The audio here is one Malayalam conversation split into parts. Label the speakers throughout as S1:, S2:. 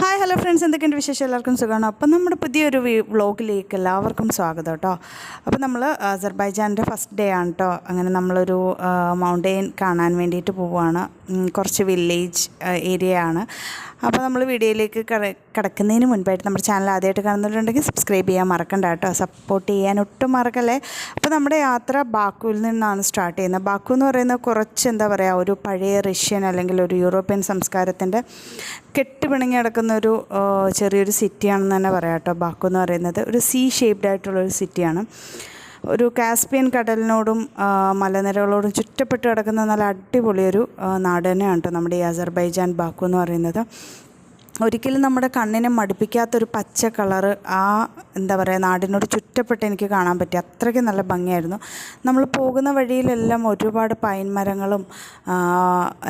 S1: ഹായ് ഹലോ ഫ്രണ്ട്സ്, എന്തൊക്കെയുണ്ട് വിശേഷം? എല്ലാവർക്കും സുഖമാണ്. അപ്പം നമ്മുടെ പുതിയൊരു വ്ളോഗിലേക്ക് എല്ലാവർക്കും സ്വാഗതം കേട്ടോ. അപ്പോൾ നമ്മൾ അസർബൈജാൻ്റെ ഫസ്റ്റ് ഡേ ആണ് കേട്ടോ. അങ്ങനെ നമ്മളൊരു മൗണ്ടെയിൻ കാണാൻ വേണ്ടിയിട്ട് പോവുകയാണ്. കുറച്ച് വില്ലേജ് ഏരിയ ആണ്. അപ്പോൾ നമ്മൾ വീഡിയോയിലേക്ക് കിടക്കുന്നതിന് മുൻപായിട്ട് നമ്മുടെ ചാനൽ ആദ്യമായിട്ട് കാണുന്നവരുണ്ടെങ്കിൽ സബ്സ്ക്രൈബ് ചെയ്യാൻ മറക്കണ്ട കേട്ടോ. സപ്പോർട്ട് ചെയ്യാൻ ഒട്ടും മറക്കല്ലേ. അപ്പോൾ നമ്മുടെ യാത്ര ബാക്കുവിൽ നിന്നാണ് സ്റ്റാർട്ട് ചെയ്യുന്നത്. ബാക്കു എന്ന് പറയുന്നത് കുറച്ച് എന്താ പറയുക, ഒരു പഴയ റഷ്യൻ അല്ലെങ്കിൽ ഒരു യൂറോപ്യൻ സംസ്കാരത്തിൻ്റെ കെട്ടുപിണങ്ങി കിടക്കുന്നൊരു ചെറിയൊരു സിറ്റിയാണെന്ന് തന്നെ പറയാം കേട്ടോ. ബാക്കു എന്ന് പറയുന്നത് ഒരു ഷേപ്ഡ് ആയിട്ടുള്ളൊരു സിറ്റിയാണ്. ഒരു കാസ്പിയൻ കടലിനോടും മലനിരകളോടും ചുറ്റപ്പെട്ട് കിടക്കുന്ന നല്ല അടിപൊളിയൊരു നാട് തന്നെയാണ് കേട്ടോ നമ്മുടെ ഈ അസർബൈജാൻ ബാക്കു എന്ന് പറയുന്നത്. ഒരിക്കലും നമ്മുടെ കണ്ണിനെ മടുപ്പിക്കാത്തൊരു പച്ച കളറ് ആ എന്താ പറയുക നാടിനോട് ചുറ്റപ്പെട്ട് എനിക്ക് കാണാൻ പറ്റി. അത്രയ്ക്ക് നല്ല ഭംഗിയായിരുന്നു. നമ്മൾ പോകുന്ന വഴിയിലെല്ലാം ഒരുപാട് പൈൻ മരങ്ങളും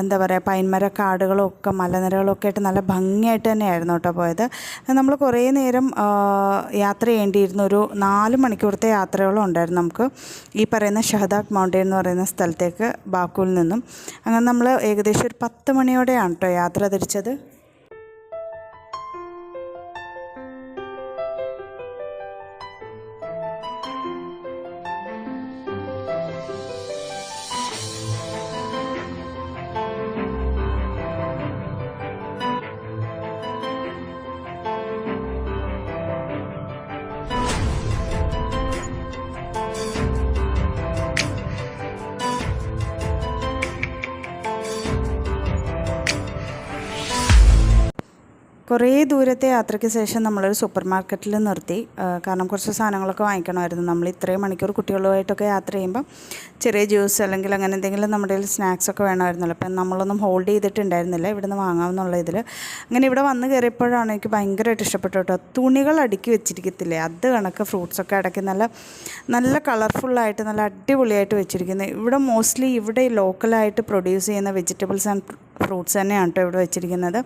S1: എന്താ പറയുക പൈൻമര കാടുകളും ഒക്കെ മലനിരകളും ഒക്കെ ആയിട്ട് നല്ല ഭംഗിയായിട്ട് തന്നെയായിരുന്നു കേട്ടോ പോയത്. നമ്മൾ കുറേ നേരം യാത്ര ചെയ്യേണ്ടിയിരുന്നു. ഒരു 4 മണിക്കൂറത്തെ യാത്രയോളം ഉണ്ടായിരുന്നു നമുക്ക് ഈ പറയുന്ന ഷഹദാഗ് മൗണ്ടെയിൻ എന്ന് പറയുന്ന സ്ഥലത്തേക്ക് ബാക്കുവിൽ നിന്നും. അങ്ങനെ നമ്മൾ ഏകദേശം ഒരു 10 മണിയോടെയാണ് കേട്ടോ യാത്ര തിരിച്ചത്. കുറേ ദൂരത്തെ യാത്രയ്ക്ക് ശേഷം നമ്മളൊരു സൂപ്പർ മാർക്കറ്റിൽ നിർത്തി. കാരണം കുറച്ച് സാധനങ്ങളൊക്കെ വാങ്ങിക്കണമായിരുന്നു. നമ്മൾ ഇത്രയും മണിക്കൂർ കുട്ടികളുമായിട്ടൊക്കെ യാത്ര ചെയ്യുമ്പം ചെറിയ ജ്യൂസ് അല്ലെങ്കിൽ അങ്ങനെ എന്തെങ്കിലും നമ്മുടെ കയ്യിൽ സ്നാക്സൊക്കെ വേണമായിരുന്നല്ലോ. അപ്പം നമ്മളൊന്നും ഹോൾഡ് ചെയ്തിട്ടുണ്ടായിരുന്നില്ല, ഇവിടെ നിന്ന് വാങ്ങാമെന്നുള്ള ഇതിൽ. അങ്ങനെ ഇവിടെ വന്ന് കയറിയപ്പോഴാണ് എനിക്ക് ഭയങ്കരമായിട്ട് ഇഷ്ടപ്പെട്ടു കേട്ടോ. തുണികൾ അടുക്കി വെച്ചിരിക്കത്തില്ലേ, അത് കണക്ക് ഫ്രൂട്ട്സൊക്കെ അടക്കി നല്ല കളർഫുള്ളായിട്ട് നല്ല അടിപൊളിയായിട്ട് വെച്ചിരിക്കുന്നത്. ഇവിടെ മോസ്റ്റ്ലി ഇവിടെ ലോക്കലായിട്ട് പ്രൊഡ്യൂസ് ചെയ്യുന്ന വെജിറ്റബിൾസ് ആൻഡ് ഫ്രൂട്ട്സ് തന്നെയാണ് കേട്ടോ ഇവിടെ വെച്ചിരിക്കുന്നത്.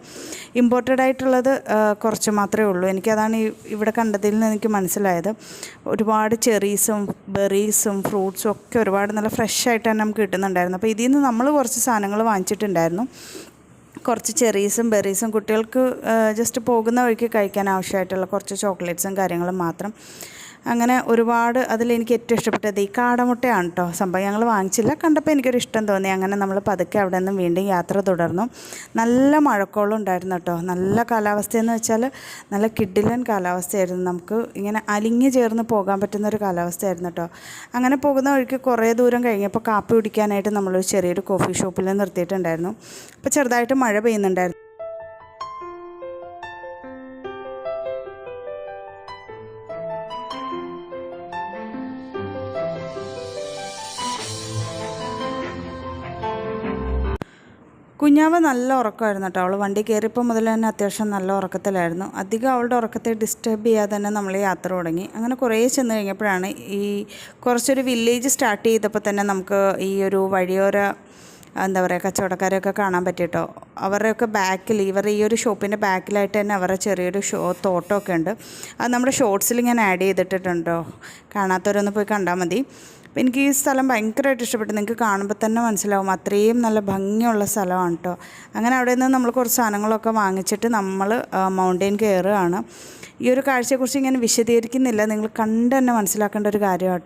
S1: ഇമ്പോർട്ടഡ് ആയിട്ടുള്ളത് കുറച്ച് മാത്രമേ ഉള്ളൂ. എനിക്കതാണ് ഇവിടെ കണ്ടതിൽ നിന്ന് എനിക്ക് മനസ്സിലായത്. ഒരുപാട് ചെറീസും ബെറീസും ഫ്രൂട്ട്സും ഒക്കെ ഒരുപാട് നല്ല ഫ്രഷ് ആയിട്ട് തന്നെ നമുക്ക് കിട്ടുന്നുണ്ടായിരുന്നു. അപ്പോൾ ഇതിൽ നിന്ന് നമ്മൾ കുറച്ച് സാധനങ്ങൾ വാങ്ങിച്ചിട്ടുണ്ടായിരുന്നു. കുറച്ച് ചെറീസും ബെറീസും കുട്ടികൾക്ക് ജസ്റ്റ് പോകുന്ന വഴിക്ക് കഴിക്കാൻ ആവശ്യമായിട്ടുള്ള കുറച്ച് ചോക്ലേറ്റ്സും കാര്യങ്ങളും മാത്രം. അങ്ങനെ ഒരുപാട് അതിലെനിക്ക് ഏറ്റവും ഇഷ്ടപ്പെട്ടത് ഈ കാടമുട്ടയാണ് കേട്ടോ. സംഭവം ഞങ്ങൾ വാങ്ങിച്ചില്ല, കണ്ടപ്പോൾ എനിക്കൊരു ഇഷ്ടം തോന്നി. അങ്ങനെ നമ്മൾ പതുക്കെ അവിടെ നിന്നും വീണ്ടും യാത്ര തുടർന്നു. നല്ല മഴക്കോളം ഉണ്ടായിരുന്നു കേട്ടോ. നല്ല കാലാവസ്ഥയെന്ന് വെച്ചാൽ നല്ല കിഡിലൻ കാലാവസ്ഥയായിരുന്നു. നമുക്ക് ഇങ്ങനെ അലിഞ്ഞു ചേർന്ന് പോകാൻ പറ്റുന്നൊരു കാലാവസ്ഥയായിരുന്നു കേട്ടോ. അങ്ങനെ പോകുന്ന വഴിക്ക് കുറേ ദൂരം കഴിഞ്ഞപ്പോൾ കാപ്പി കുടിക്കാനായിട്ട് നമ്മളൊരു ചെറിയൊരു കോഫി ഷോപ്പിൽ നിർത്തിയിട്ടുണ്ടായിരുന്നു. അപ്പോൾ ചെറുതായിട്ട് മഴ പെയ്യുന്നുണ്ടായിരുന്നു. കുഞ്ഞാവ് നല്ല ഉറക്കമായിരുന്നു കേട്ടോ. അവൾ വണ്ടി കയറിയപ്പോൾ മുതൽ തന്നെ അത്യാവശ്യം നല്ല ഉറക്കത്തിലായിരുന്നു. അധികം അവളുടെ ഉറക്കത്തെ ഡിസ്റ്റർബ് ചെയ്യാതെ തന്നെ നമ്മൾ യാത്ര തുടങ്ങി. അങ്ങനെ കുറേ ചെന്ന് കഴിഞ്ഞപ്പോഴാണ് ഈ കുറച്ചൊരു വില്ലേജ് സ്റ്റാർട്ട് ചെയ്തപ്പോൾ തന്നെ നമുക്ക് ഈ ഒരു വഴിയോര എന്താ പറയുക കച്ചവടക്കാരെയൊക്കെ കാണാൻ പറ്റിയിട്ടോ. അവരുടെയൊക്കെ ബാക്കിൽ ഈ ഒരു ഷോപ്പിൻ്റെ ബാക്കിലായിട്ട് തന്നെ അവരുടെ ചെറിയൊരു തോട്ടമൊക്കെ ഉണ്ട്. അത് നമ്മുടെ ഷോർട്സിൽ ഞാൻ ആഡ് ചെയ്തിട്ടുണ്ടോ, കാണാത്തവരൊന്ന് പോയി കണ്ടാൽ മതി. അപ്പോൾ എനിക്ക് ഈ സ്ഥലം ഭയങ്കരമായിട്ട് ഇഷ്ടപ്പെട്ടു. നിങ്ങൾക്ക് കാണുമ്പോൾ തന്നെ മനസ്സിലാവും അത്രയും നല്ല ഭംഗിയുള്ള സ്ഥലമാണ് കേട്ടോ. അങ്ങനെ അവിടെ നിന്ന് നമ്മൾ കുറച്ച് സാധനങ്ങളൊക്കെ വാങ്ങിച്ചിട്ട് നമ്മൾ മൗണ്ടെയിൻ കയറുകയാണ്. ഈ ഒരു കാഴ്ചയെക്കുറിച്ച് ഇങ്ങനെ വിശദീകരിക്കുന്നില്ല, നിങ്ങൾ കണ്ട് തന്നെ മനസ്സിലാക്കേണ്ട ഒരു കാര്യമാണ്.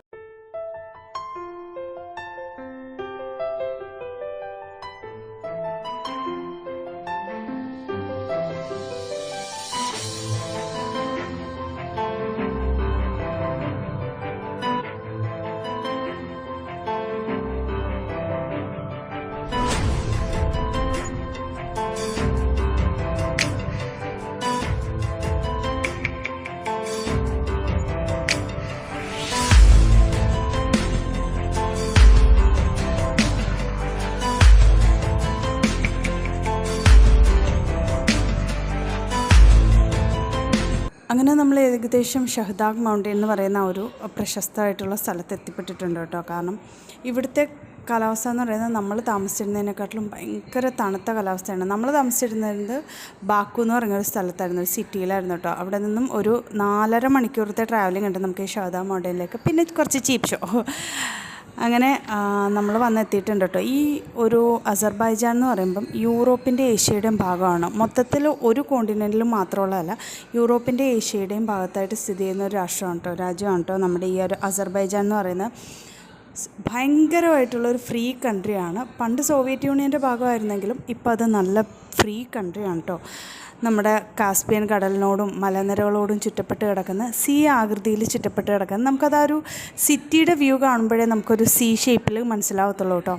S1: അങ്ങനെ നമ്മൾ ഏകദേശം ഷഹദാഗ് മൗണ്ടെയിൻ എന്ന് പറയുന്ന ഒരു പ്രശസ്തമായിട്ടുള്ള സ്ഥലത്ത് എത്തിപ്പെട്ടിട്ടുണ്ട് കേട്ടോ. കാരണം ഇവിടുത്തെ കാലാവസ്ഥ എന്ന് പറയുന്നത് നമ്മൾ താമസിച്ചിരുന്നതിനെക്കാട്ടിലും ഭയങ്കര തണുത്ത കാലാവസ്ഥയാണ്. നമ്മൾ താമസിച്ചിരുന്നത് ബാക്കു എന്ന് പറയുന്ന ഒരു സ്ഥലത്തായിരുന്നു, ഒരു സിറ്റിയിലായിരുന്നു കേട്ടോ. അവിടെ നിന്നും ഒരു 4.5 മണിക്കൂറത്തെ ട്രാവലിംഗ് ഉണ്ട് നമുക്ക് ഈ ഷഹദാഗ് മൗണ്ടെയിനിലേക്ക്. പിന്നെ കുറച്ച് ചീപ്പ് ഷോ അങ്ങനെ നമ്മൾ വന്നെത്തിയിട്ടുണ്ട് കേട്ടോ. ഈ ഒരു അസർബൈജാൻ എന്ന് പറയുമ്പം യൂറോപ്പിൻ്റെ ഏഷ്യയുടെയും ഭാഗമാണ്. മൊത്തത്തിൽ ഒരു കോണ്ടിനെൻറ്റിലും മാത്രമുള്ളതല്ല, യൂറോപ്പിൻ്റെ ഏഷ്യയുടെയും ഭാഗത്തായിട്ട് സ്ഥിതി ചെയ്യുന്ന ഒരു രാജ്യമാണ് കേട്ടോ നമ്മുടെ ഈ ഒരു അസർബൈജാൻ എന്ന് പറയുന്നത്. ഭയങ്കരമായിട്ടുള്ളൊരു ഫ്രീ കൺട്രിയാണ്. പണ്ട് സോവിയറ്റ് യൂണിയൻ്റെ ഭാഗമായിരുന്നെങ്കിലും ഇപ്പോൾ അത് നല്ല ഫ്രീ കൺട്രിയാണ് കേട്ടോ. നമ്മുടെ കാസ്പിയൻ കടലിനോടും മലനിരകളോടും ചുറ്റപ്പെട്ട് കിടക്കുന്ന ആകൃതിയിൽ ചുറ്റപ്പെട്ട് കിടക്കുന്ന, നമുക്കത് ആ ഒരു സിറ്റിയുടെ വ്യൂ കാണുമ്പോഴേ നമുക്കൊരു ഷേപ്പിൽ മനസ്സിലാവത്തുള്ളൂ കേട്ടോ.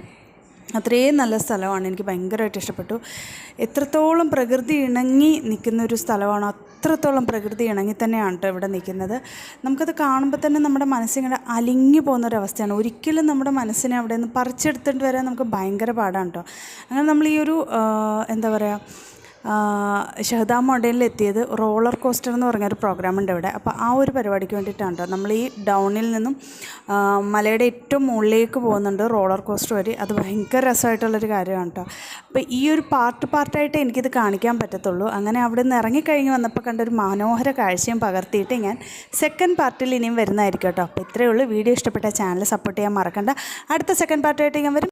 S1: അത്രയും നല്ല സ്ഥലമാണ്. എനിക്ക് ഭയങ്കരമായിട്ട് ഇഷ്ടപ്പെട്ടു. എത്രത്തോളം പ്രകൃതി ഇണങ്ങി നിൽക്കുന്ന ഒരു സ്ഥലമാണോ അത്രത്തോളം പ്രകൃതി ഇണങ്ങി തന്നെയാണ് കേട്ടോ ഇവിടെ നിൽക്കുന്നത്. നമുക്കത് കാണുമ്പോൾ തന്നെ നമ്മുടെ മനസ്സിങ്ങനെ അലിഞ്ഞു പോകുന്നൊരവസ്ഥയാണ്. ഒരിക്കലും നമ്മുടെ മനസ്സിനെ അവിടെ നിന്ന് പറിച്ചെടുത്തിട്ട് വരാൻ നമുക്ക് ഭയങ്കര പാടാണ് കേട്ടോ. അങ്ങനെ നമ്മൾ ഈ ഒരു എന്താ പറയുക, ഷഹദാ മോഡലിൽ എത്തിയത് റോളർ കോസ്റ്റർ എന്ന് പറഞ്ഞൊരു പ്രോഗ്രാം ഉണ്ട് ഇവിടെ. അപ്പോൾ ആ ഒരു പരിപാടിക്ക് വേണ്ടിയിട്ടാണ് കേട്ടോ നമ്മൾ ഈ ഡൗണിൽ നിന്നും മലയുടെ ഏറ്റവും മുകളിലേക്ക് പോകുന്നുണ്ട് റോളർ കോസ്റ്റർ വരെ. അത് ഭയങ്കര രസമായിട്ടുള്ളൊരു കാര്യമാണ് കേട്ടോ. അപ്പോൾ ഈ ഒരു പാർട്ടായിട്ട് എനിക്കിത് കാണിക്കാൻ പറ്റത്തുള്ളൂ. അങ്ങനെ അവിടെ നിന്ന് ഇറങ്ങിക്കഴിഞ്ഞ് വന്നപ്പോൾ കണ്ടൊരു മനോഹര കാഴ്ചയും പകർത്തിയിട്ട് ഞാൻ സെക്കൻഡ് പാർട്ടിൽ ഇനിയും വരുന്നതായിരിക്കും കേട്ടോ. അപ്പോൾ ഇത്രയേ ഉള്ളൂ. വീഡിയോ ഇഷ്ടപ്പെട്ട ചാനൽ സപ്പോർട്ട് ചെയ്യാൻ മറക്കണ്ട. അടുത്ത സെക്കൻഡ് പാർട്ടായിട്ട് ഞാൻ വരും.